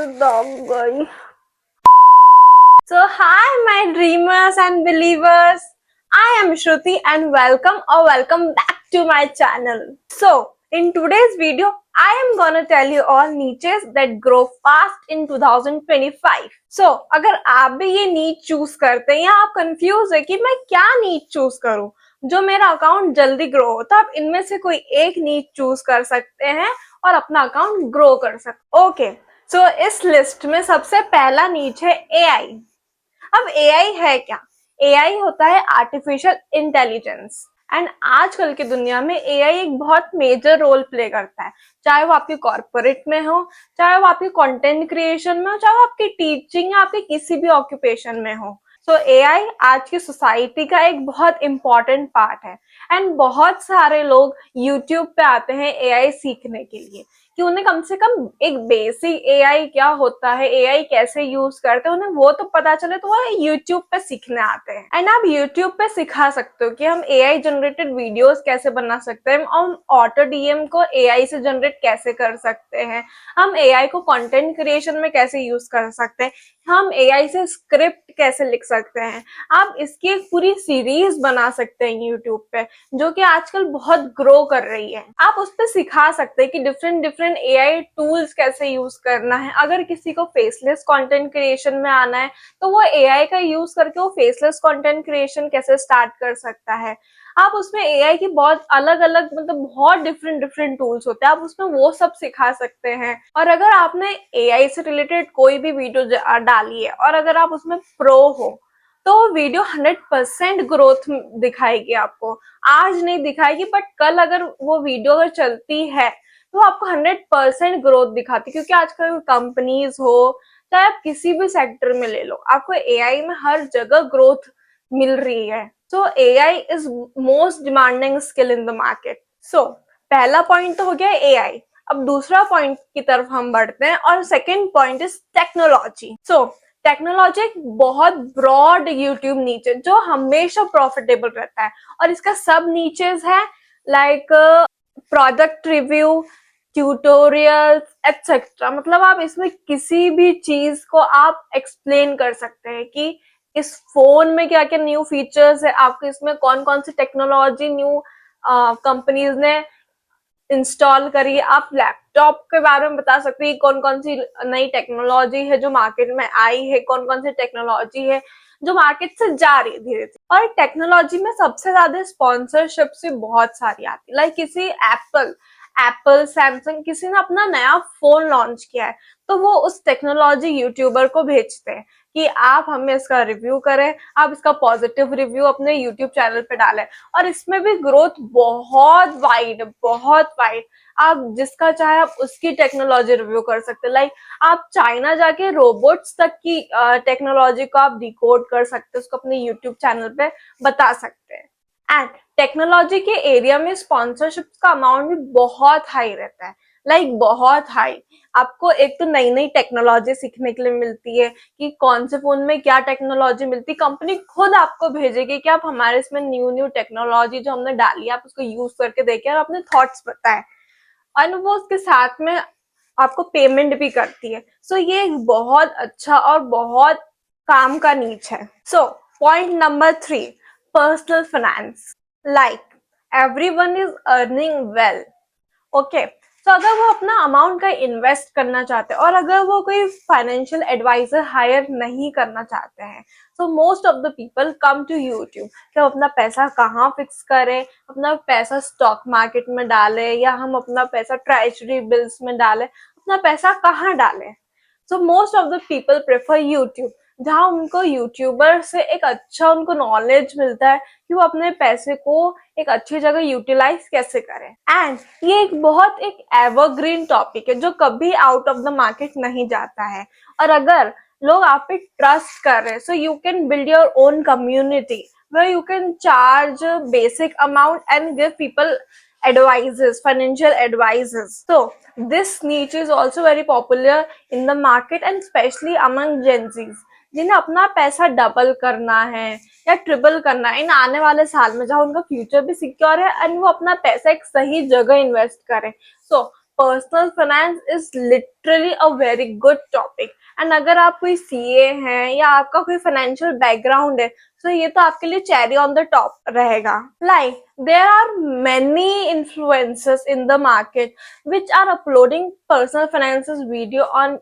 दब गई। So hi my dreamers and believers, I am Shruti and welcome back to my channel. So in today's video I am gonna tell you all niches that grow fast in 2025. So अगर आप भी ये नीच choose करते हैं या आप confuse है कि मैं क्या नीच चूज करूं जो मेरा अकाउंट जल्दी ग्रो हो, तो आप इनमें से कोई एक नीच चूज कर सकते हैं और अपना अकाउंट ग्रो कर सकते। ओके, सो इस लिस्ट में सबसे पहला नीच है एआई। अब एआई है क्या? एआई होता है आर्टिफिशियल इंटेलिजेंस एंड आजकल की दुनिया में एआई एक बहुत मेजर रोल प्ले करता है, चाहे वो आपकी कॉर्पोरेट में हो, चाहे वो आपकी कंटेंट क्रिएशन में हो, चाहे वो आपकी टीचिंग या आपके किसी भी ऑक्यूपेशन में हो। सो एआई आज की सोसाइटी का एक बहुत इंपॉर्टेंट पार्ट है एंड बहुत सारे लोग यूट्यूब पे आते हैं एआई सीखने के लिए कि उन्हें कम से कम एक बेसिक एआई क्या होता है, एआई कैसे यूज करते हैं, उन्हें वो तो पता चले, तो वो यूट्यूब पे सीखने आते हैं। एंड आप यूट्यूब पे सिखा सकते हो कि हम एआई जनरेटेड वीडियोस कैसे बना सकते हैं, हम ऑटो डीएम को एआई से जनरेट कैसे कर सकते हैं, हम एआई को कंटेंट क्रिएशन में कैसे यूज कर सकते हैं, हम एआई से स्क्रिप्ट कैसे लिख सकते हैं। आप इसकी एक पूरी सीरीज बना सकते हैं यूट्यूब पे, जो कि आजकल बहुत ग्रो कर रही है। आप उस पर सिखा सकते हैं कि डिफरेंट एआई टूल्स कैसे यूज करना है। अगर किसी को फेसलेस कंटेंट क्रिएशन में आना है तो वो एआई का यूज करके वो फेसलेस कंटेंट क्रिएशन कैसे स्टार्ट कर सकता है। आप उसमें एआई की बहुत अलग अलग बहुत डिफरेंट टूल्स होते हैं, आप उसमें वो सब सिखा सकते हैं। और अगर आपने एआई से रिलेटेड कोई भी वीडियो डाली है और अगर आप उसमें प्रो हो तो वीडियो 100% ग्रोथ दिखाएगी आपको। आज नहीं दिखाएगी बट कल अगर वो वीडियो अगर चलती है तो आपको 100% ग्रोथ दिखाती, क्योंकि आजकल कंपनीज हो चाहे आप किसी भी सेक्टर में ले लो, आपको एआई में हर जगह ग्रोथ मिल रही है। So AI is most demanding skill in the market. So पहला पॉइंट तो हो गया एआई। अब दूसरा पॉइंट की तरफ हम बढ़ते हैं और second point is technology. So technology एक बहुत ब्रॉड यूट्यूब नीचे जो हमेशा प्रॉफिटेबल रहता है और इसका सब नीचेस है like product review, tutorials etcetera. मतलब आप इसमें किसी भी चीज को आप एक्सप्लेन कर सकते हैं कि इस फोन में क्या क्या न्यू फीचर्स है, आपको इसमें कौन कौन सी टेक्नोलॉजी न्यू कंपनीज ने इंस्टॉल करी है। आप लैपटॉप के बारे में बता सकते हैं कौन कौन सी नई टेक्नोलॉजी है जो मार्केट में आई है, कौन कौन सी टेक्नोलॉजी है जो मार्केट से जा रही है धीरे धीरे। और टेक्नोलॉजी में सबसे ज्यादा स्पॉन्सरशिप से बहुत सारी आती है, लाइक किसी एप्पल सैमसंग किसी ने अपना नया फोन लॉन्च किया है तो वो उस टेक्नोलॉजी यूट्यूबर को भेजते हैं कि आप हमें इसका रिव्यू करें, आप इसका पॉजिटिव रिव्यू अपने यूट्यूब चैनल पे डालें। और इसमें भी ग्रोथ बहुत वाइड, आप जिसका चाहे आप उसकी टेक्नोलॉजी रिव्यू कर सकते हैं। लाइक आप चाइना जाके रोबोट्स तक की टेक्नोलॉजी को आप डिकोड कर सकते हैं, उसको अपने यूट्यूब चैनल पे बता सकते हैं। एंड टेक्नोलॉजी के एरिया में स्पॉन्सरशिप का अमाउंट भी बहुत हाई रहता है, लाइक बहुत हाई। आपको एक तो नई नई टेक्नोलॉजी सीखने के लिए मिलती है कि कौन से फोन में क्या टेक्नोलॉजी मिलती है, कंपनी खुद आपको भेजेगी कि आप हमारे इसमें न्यू टेक्नोलॉजी जो हमने डाली है आप उसको यूज करके देखें और अपने थॉट्स बताएं, और वो उसके साथ में आपको पेमेंट भी करती है। सो ये एक बहुत अच्छा और बहुत काम का नीच है। So point number 3, personal finance. Like everyone is earning well, okay. तो अगर वो अपना अमाउंट का इन्वेस्ट करना चाहते हैं और अगर वो कोई फाइनेंशियल एडवाइजर हायर नहीं करना चाहते हैं, so most of the people come to YouTube कि हम अपना पैसा कहाँ फिक्स करें, अपना पैसा स्टॉक मार्केट में डालें या हम अपना पैसा ट्रेजरी बिल्स में डालें, अपना पैसा कहाँ डालें। सो most of the people prefer YouTube, जहाँ उनको यूट्यूबर से एक अच्छा उनको नॉलेज मिलता है कि वो अपने पैसे को एक अच्छी जगह यूटिलाइज कैसे करें। एंड ये एक एवरग्रीन टॉपिक है जो कभी आउट ऑफ द मार्केट नहीं जाता है। और अगर लोग आप पे ट्रस्ट कर रहे हैं, so you can build your own community where you can charge a basic amount and give people advices, financial advices. So this niche is also very popular in the market and especially among Gen Zs, जिन्हें अपना पैसा double करना है या triple करना है इन आने वाले साल में, जहाँ उनका फ्यूचर भी सिक्योर है एंड वो अपना पैसा एक सही जगह इन्वेस्ट करें। So personal finance is literally a very good topic. And अगर आप कोई सीए हैं या आपका कोई फाइनेंशियल बैकग्राउंड है तो ये तो आपके लिए चेरी ऑन द टॉप रहेगा। Like there are many influencers in the market which are uploading personal finance video on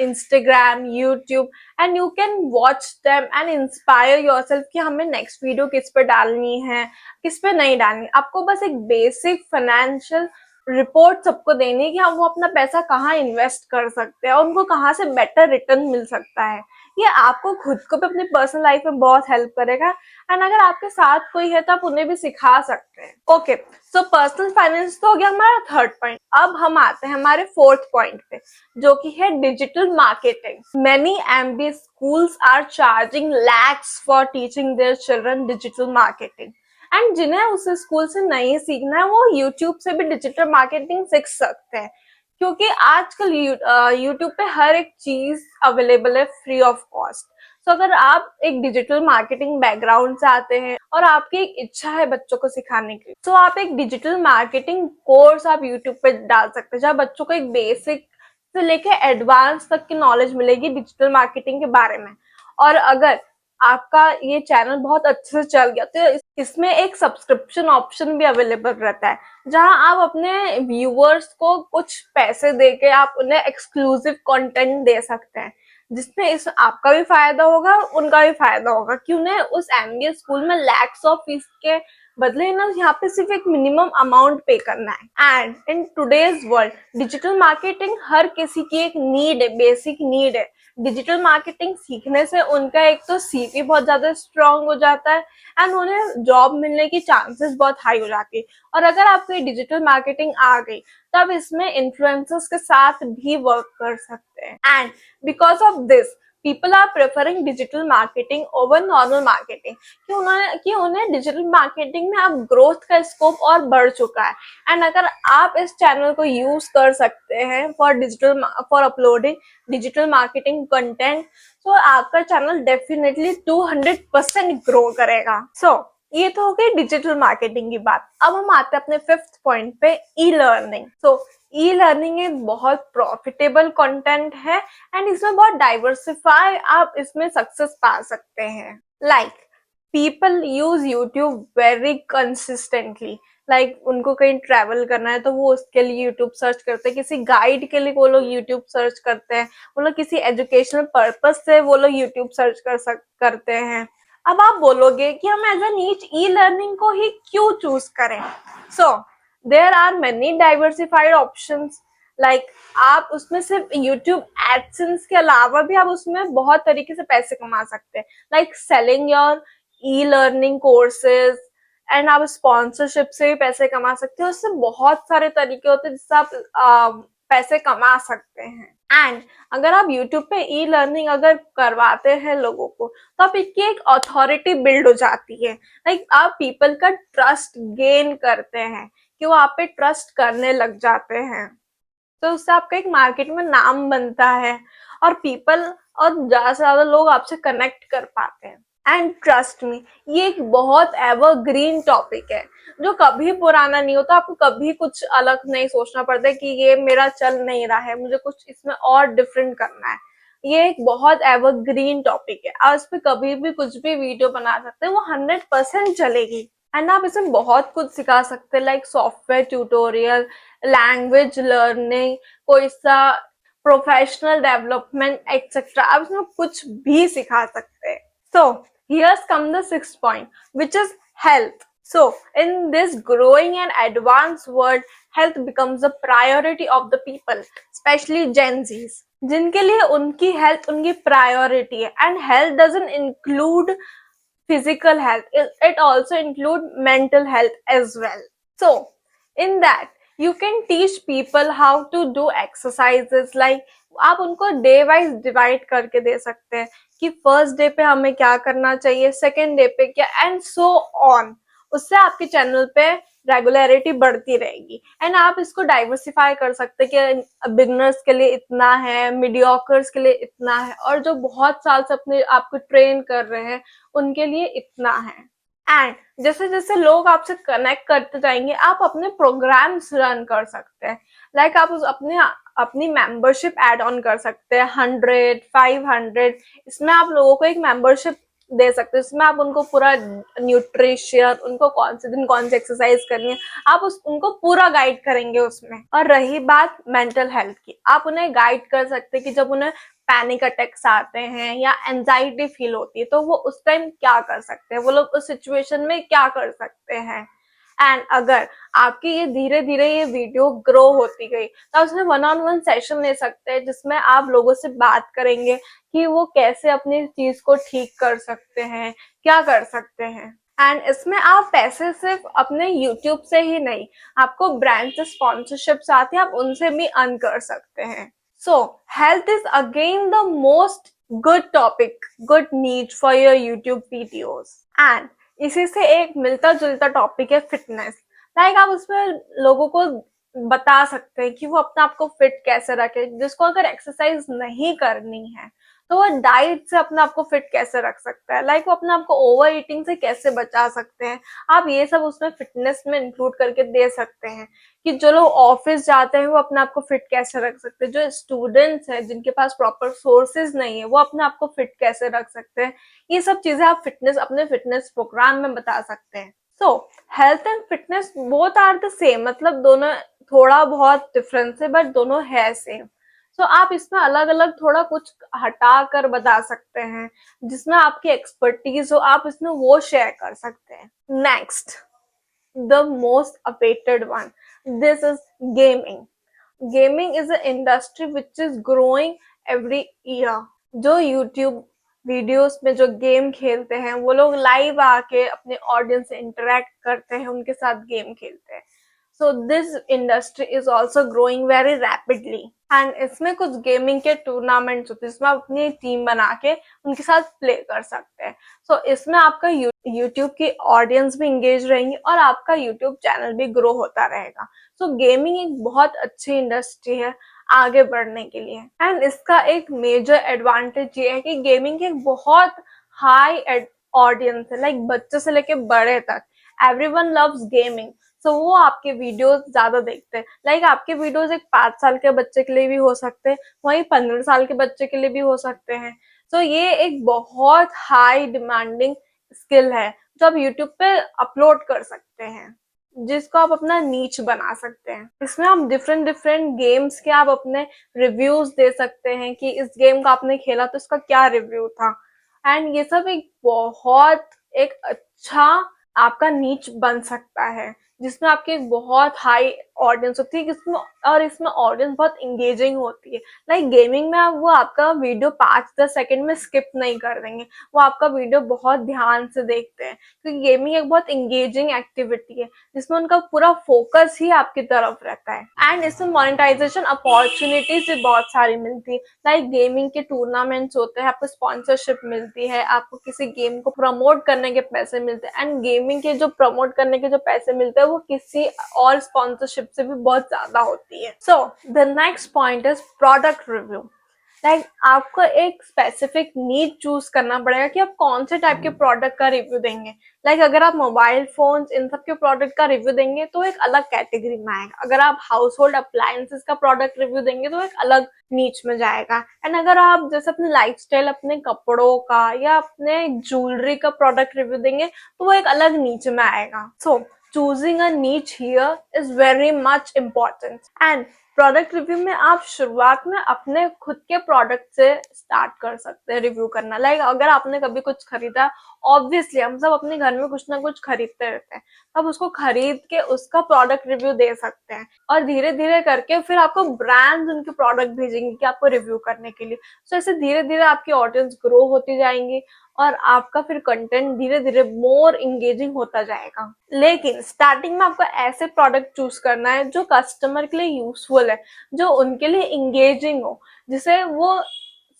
Instagram, YouTube, and you can watch them and inspire yourself कि हमें next video किस पे डालनी है, किस पे नहीं डालनी। आपको बस एक बेसिक फाइनेंशियल रिपोर्ट सबको देनी है कि हम वो अपना पैसा कहाँ इन्वेस्ट कर सकते हैं और उनको कहाँ से बेटर रिटर्न मिल सकता है। ये आपको खुद को भी अपनी पर्सनल लाइफ में बहुत हेल्प करेगा एंड अगर आपके साथ कोई है तो आप उन्हें भी सिखा सकते हैं। ओके, सो पर्सनल फाइनेंस तो हो गया हमारा थर्ड पॉइंट। अब हम आते हैं हमारे फोर्थ पॉइंट पे जो कि है digital marketing. Many MBA schools are charging lakhs for teaching their children digital marketing। And जिन्हें उस स्कूल से नहीं सीखना है वो यूट्यूब से भी डिजिटल मार्केटिंग सीख सकते हैं क्योंकि आजकल यूट्यूब पे हर एक चीज अवेलेबल है फ्री ऑफ कॉस्ट। तो अगर आप एक डिजिटल मार्केटिंग बैकग्राउंड से आते हैं और आपकी एक इच्छा है बच्चों को सिखाने की तो आप एक डिजिटल मार्केटिंग कोर्स आप यूट्यूब पे डाल सकते हैं जहाँ बच्चों को एक बेसिक से लेके एडवांस तक की नॉलेज मिलेगी डिजिटल मार्केटिंग के बारे में। और अगर आपका ये चैनल बहुत अच्छे से चल गया तो इसमें एक सब्सक्रिप्शन ऑप्शन भी अवेलेबल रहता है जहां आप अपने व्यूअर्स को कुछ पैसे देके आप उन्हें एक्सक्लूसिव कंटेंट दे सकते हैं जिसमें इस आपका भी फायदा होगा उनका भी फायदा होगा कि उन्हें उस MBA स्कूल में लैक्स ऑफ फीस के बदले ना यहाँ पे सिर्फ एक मिनिमम अमाउंट पे करना है। And in today's world digital marketing हर किसी की एक नीड है, बेसिक नीड है। डिजिटल मार्केटिंग सीखने से उनका एक तो CV बहुत ज्यादा स्ट्रांग हो जाता है एंड उन्हें जॉब मिलने की चांसेस बहुत हाई हो जाती है। और अगर आपको डिजिटल मार्केटिंग आ गई तो आप इसमें इन्फ्लुएंसर्स के साथ भी वर्क कर सकते हैं। And because of this people are preferring digital marketing over normal marketing कि उन्हें डिजिटल मार्केटिंग में अब ग्रोथ का स्कोप और बढ़ चुका है। एंड अगर आप इस चैनल को यूज कर सकते हैं for uploading digital marketing content तो आपका चैनल डेफिनेटली 200% ग्रो करेगा। सो ये तो हो गई डिजिटल मार्केटिंग की बात। अब हम आते हैं अपने फिफ्थ पॉइंट पे, ई लर्निंग। सो ई लर्निंग एक बहुत प्रॉफिटेबल कंटेंट है एंड इसमें बहुत डाइवर्सिफाई आप इसमें सक्सेस पा सकते हैं। Like people use YouTube very consistently. Like उनको कहीं ट्रैवल करना है तो वो उसके लिए यूट्यूब सर्च करते हैं, किसी गाइड के लिए वो लोग यूट्यूब सर्च करते हैं, वो लोग किसी एजुकेशनल पर्पज से वो लोग यूट्यूब सर्च करते हैं। अब आप बोलोगे कि हम एज ए नीच ई लर्निंग को ही क्यों चूज करें। So there are many diversified options. Like आप उसमें सिर्फ यूट्यूब एडसेंस के अलावा भी आप उसमें बहुत तरीके से पैसे कमा सकते हैं। Like selling your e learning courses and आप स्पॉन्सरशिप से भी पैसे कमा सकते हो। उससे बहुत सारे तरीके होते हैं जिससे आप पैसे कमा सकते हैं। एंड अगर आप YouTube पे ई लर्निंग अगर करवाते हैं लोगों को तो आप इसकी एक अथॉरिटी बिल्ड हो जाती है। लाइक आप पीपल का ट्रस्ट गेन करते हैं कि वो आप पे ट्रस्ट करने लग जाते हैं तो उससे आपका एक मार्केट में नाम बनता है और पीपल और ज्यादा से ज्यादा लोग आपसे कनेक्ट कर पाते हैं। एंड ट्रस्ट मी ये एक बहुत एवरग्रीन टॉपिक है जो कभी पुराना नहीं होता। आपको कभी कुछ अलग नहीं सोचना पड़ता है कि ये मेरा चल नहीं रहा है, मुझे कुछ इसमें और डिफरेंट करना है। ये एक बहुत एवरग्रीन टॉपिक है, आप इस पे कभी भी कुछ भी वीडियो बना सकते हैं, वो 100% चलेगी। एंड आप इसमें बहुत कुछ सिखा सकते हैं like software tutorial, language learning, कोई सा प्रोफेशनल डेवलपमेंट एक्सेट्रा। आप इसमें कुछ भी सिखा सकते हैं। सो here's come the sixth point, which is health. So in this growing and advanced world, health becomes a priority of the people, especially Gen Zs, जिनके लिए उनकी हेल्थ उनकी प्रायोरिटी है। And health doesn't include physical health, it also include mental health as well. So in that you can teach people how to do exercises, like आप उनको day wise divide करके दे सकते हैं कि फर्स्ट डे पे हमें क्या करना चाहिए, सेकेंड डे पे क्या, एंड सो ऑन। उससे आपके चैनल पे रेगुलरिटी बढ़ती रहेगी एंड आप इसको डाइवर्सिफाई कर सकते हैं कि बिगनर्स के लिए इतना है, मीडियोकर्स के लिए इतना है, और जो बहुत साल से अपने आपको ट्रेन कर रहे हैं उनके लिए इतना है। एंड जैसे जैसे लोग आपसे कनेक्ट करते जाएंगे आप अपने प्रोग्राम्स रन कर सकते हैं। लाइक आप उस अपनी मेंबरशिप ऐड ऑन कर सकते हैं, 100, 500, इसमें आप लोगों को एक मेंबरशिप दे सकते हैं। इसमें आप उनको पूरा न्यूट्रिशन, उनको कौन से दिन कौन सी एक्सरसाइज करनी है, आप उनको पूरा गाइड करेंगे उसमें। और रही बात मेंटल हेल्थ की, आप उन्हें गाइड कर सकते हैं कि जब उन्हें पैनिक अटैक्स आते हैं या एंजाइटी फील होती है तो वो उस टाइम क्या कर सकते हैं, वो लोग उस सिचुएशन में क्या कर सकते हैं। एंड अगर आपकी ये धीरे धीरे ये वीडियो ग्रो होती गई तो आप उसमें 1-on-1 सेशन ले सकते हैं, जिसमें आप लोगों से बात करेंगे कि वो कैसे अपनी चीज को ठीक कर सकते हैं, क्या कर सकते हैं। एंड इसमें आप पैसे सिर्फ अपने YouTube से ही नहीं, आपको ब्रांड से स्पॉन्सरशिप्स आते हैं, आप उनसे भी अर्न कर सकते हैं। So health is again the most good topic, good need for your YouTube videos. And इसी से एक मिलता जुलता टॉपिक है फिटनेस। लाइक आप उसमें लोगों को बता सकते हैं कि वो अपने आप को फिट कैसे रखे, जिसको अगर एक्सरसाइज नहीं करनी है तो वो डाइट से अपने आप को फिट कैसे रख सकता है, लाइक वो अपने आप को ओवर ईटिंग से कैसे बचा सकते हैं। आप ये सब उसमें फिटनेस में इंक्लूड करके दे सकते हैं कि जो लोग ऑफिस जाते हैं वो अपने आप को फिट कैसे रख सकते हैं, जो स्टूडेंट्स हैं जिनके पास प्रॉपर सोर्सेज नहीं है वो अपने आप को फिट कैसे रख सकते हैं। ये सब चीजें आप अपने फिटनेस प्रोग्राम में बता सकते हैं। So health and fitness both are the same, मतलब दोनों थोड़ा बहुत डिफरेंस है बट दोनों है सेम। सो आप इसमें अलग अलग थोड़ा कुछ हटा कर बता सकते हैं, जिसमें आपकी एक्सपर्टीज हो आप इसमें वो शेयर कर सकते हैं। Next, the most awaited one, this is gaming. Gaming is a industry which is growing every year. जो यूट्यूब वीडियोस में जो गेम खेलते हैं वो लोग लाइव आके अपने ऑडियंस से इंटरेक्ट करते हैं, उनके साथ गेम खेलते हैं। So this industry is also growing very rapidly. And इसमें कुछ गेमिंग के टूर्नामेंट्स होते हैं जिसमें आप अपनी टीम बना के उनके साथ प्ले कर सकते हैं। सो इसमें आपका यूट्यूब की ऑडियंस भी इंगेज रहेंगी और आपका यूट्यूब चैनल भी ग्रो होता रहेगा। सो गेमिंग एक बहुत अच्छी इंडस्ट्री है आगे बढ़ने के लिए। एंड इसका एक मेजर एडवांटेज ये है कि गेमिंग एक बहुत हाई ऑडियंस है, लाइक बच्चे से लेके बड़े तक एवरीवन लव्स गेमिंग। सो वो आपके वीडियोस ज्यादा देखते हैं। लाइक आपके वीडियोस एक 5 साल के बच्चे के लिए भी हो सकते हैं, वहीं 15 साल के बच्चे के लिए भी हो सकते हैं। सो ये एक बहुत हाई डिमांडिंग स्किल है जो आप यूट्यूब पे अपलोड कर सकते हैं, जिसको आप अपना नीच बना सकते हैं। इसमें आप डिफरेंट डिफरेंट गेम्स के आप अपने रिव्यूज दे सकते हैं कि इस गेम का आपने खेला तो इसका क्या रिव्यू था। एंड ये सब एक अच्छा आपका नीच बन सकता है, जिसमें आपकी एक बहुत हाई ऑडियंस होती है, इसमें ऑडियंस बहुत इंगेजिंग होती है। लाइक गेमिंग में वो आपका वीडियो 5-10 सेकंड में स्किप नहीं कर देंगे, वो आपका वीडियो बहुत ध्यान से देखते हैं, क्योंकि गेमिंग एक बहुत इंगेजिंग एक्टिविटी है जिसमें उनका पूरा फोकस ही आपकी तरफ रहता है। एंड इसमें मोनेटाइजेशन अपॉर्चुनिटीज भी बहुत सारी मिलती है। लाइक गेमिंग के टूर्नामेंट्स होते हैं, आपको स्पॉन्सरशिप मिलती है, आपको किसी गेम को प्रमोट करने के पैसे मिलते हैं। एंड गेमिंग के जो प्रमोट करने के जो पैसे मिलते हैं वो किसी और स्पॉन्सरशिप से भी बहुत ज्यादा होती है। So the next point is product review. Like आपको एक स्पेसिफिक नीड चूज करना पड़ेगा कि आप कौन से टाइप के प्रोडक्ट का रिव्यू देंगे। लाइक अगर आप मोबाइल फोन्स इन सब के प्रोडक्ट का रिव्यू देंगे तो एक अलग कैटेगरी में आएगा। अगर आप हाउस होल्ड अप्लायंसेस का प्रोडक्ट रिव्यू देंगे तो एक अलग नीच में जाएगा। एंड अगर आप जैसे अपने लाइफस्टाइल, अपने कपड़ों का या अपने ज्वेलरी का प्रोडक्ट रिव्यू देंगे तो वो एक अलग नीच में आएगा। सो choosing a niche here is very much important. And product review में आप शुरुआत में अपने खुद के प्रोडक्ट से स्टार्ट कर सकते हैं रिव्यू करना। लाइक अगर आपने कभी कुछ खरीदा, ऑब्वियसली हम सब अपने घर में कुछ ना कुछ खरीदते रहते हैं, आप उसको खरीद के उसका प्रोडक्ट रिव्यू दे सकते हैं और धीरे धीरे करके फिर आपको ब्रांड्स उनके प्रोडक्ट भेजेंगे कि आपको रिव्यू करने के लिए। सो ऐसे धीरे धीरे आपकी ऑडियंस ग्रो होती जाएंगी और आपका फिर कंटेंट धीरे धीरे मोर इंगेजिंग होता जाएगा। लेकिन स्टार्टिंग में आपको ऐसे प्रोडक्ट चूज करना है जो कस्टमर के लिए यूजफुल है, जो उनके लिए इंगेजिंग हो, जिसे वो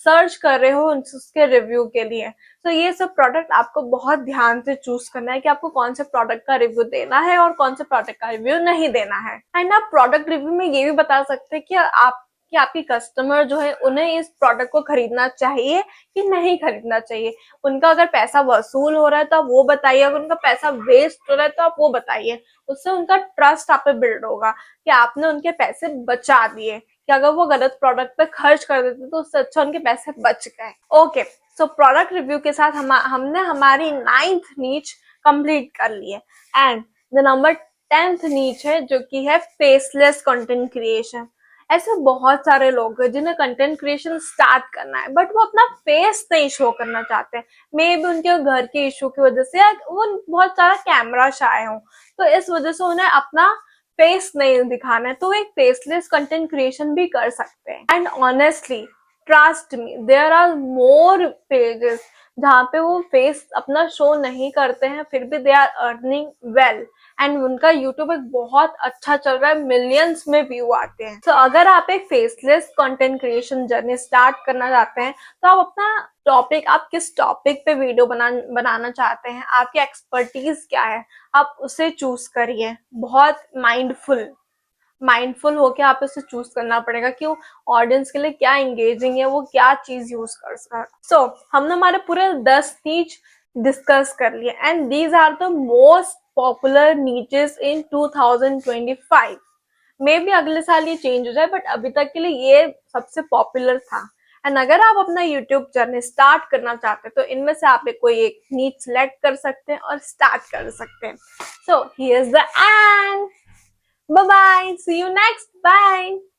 सर्च कर रहे हो उसके रिव्यू के लिए। तो ये सब प्रोडक्ट आपको बहुत ध्यान से चूज करना है कि आपको कौन से प्रोडक्ट का रिव्यू देना है और कौन से प्रोडक्ट का रिव्यू नहीं देना है। एंड आप प्रोडक्ट रिव्यू में ये भी बता सकते हैं कि आप कि आपकी कस्टमर जो है उन्हें इस प्रोडक्ट को खरीदना चाहिए कि नहीं खरीदना चाहिए। उनका अगर पैसा वसूल हो रहा है तो आप वो बताइए, अगर उनका पैसा वेस्ट हो रहा है तो आप वो बताइए। उससे उनका ट्रस्ट आप पे बिल्ड होगा कि आपने उनके पैसे बचा दिए, कि अगर वो गलत प्रोडक्ट पे खर्च कर देते तो उससे अच्छा उनके पैसे बच गए। ओके, सो प्रोडक्ट रिव्यू के साथ हमने हमारी 9th नीच कंप्लीट कर ली है। एंड द नंबर 10th नीच है जो कि है फेसलेस कंटेंट क्रिएशन। ऐसे बहुत सारे लोग हैं जिन्हें कंटेंट क्रिएशन स्टार्ट करना है बट वो अपना फेस नहीं शो करना चाहते। मे भी उनके घर के इशू की वजह से या वो बहुत सारा कैमरा शाय हो, तो इस वजह से उन्हें अपना फेस नहीं दिखाना है, तो वो एक फेसलेस कंटेंट क्रिएशन भी कर सकते हैं। And honestly trust me, there are more pages जहाँ पे वो फेस अपना शो नहीं करते हैं फिर भी they are earning well and उनका यूट्यूब एक बहुत अच्छा चल रहा है, मिलियंस में व्यू आते हैं। तो अगर आप एक faceless content creation journey start करना चाहते हैं तो आप अपना टॉपिक, आप किस टॉपिक पे वीडियो बनाना चाहते हैं, आपकी एक्सपर्टीज क्या है, आप उसे चूज करिए। बहुत माइंडफुल होके आप इसे चूज करना पड़ेगा कि वो ऑडियंस के लिए क्या एंगेजिंग है, वो क्या चीज यूज कर सकता। सो हमने हमारे पूरे 10 नीच डिस्कस कर लिए and these are the most popular niches in 2025। मे भी अगले साल ये चेंज हो जाए बट अभी तक के लिए ये सबसे पॉपुलर था। एंड अगर आप अपना यूट्यूब जर्नी स्टार्ट करना चाहते हैं तो इनमें से आप कोई एक नीच सेलेक्ट कर सकते हैं और स्टार्ट कर सकते हैं। So here is the end. Bye bye. See you next. Bye.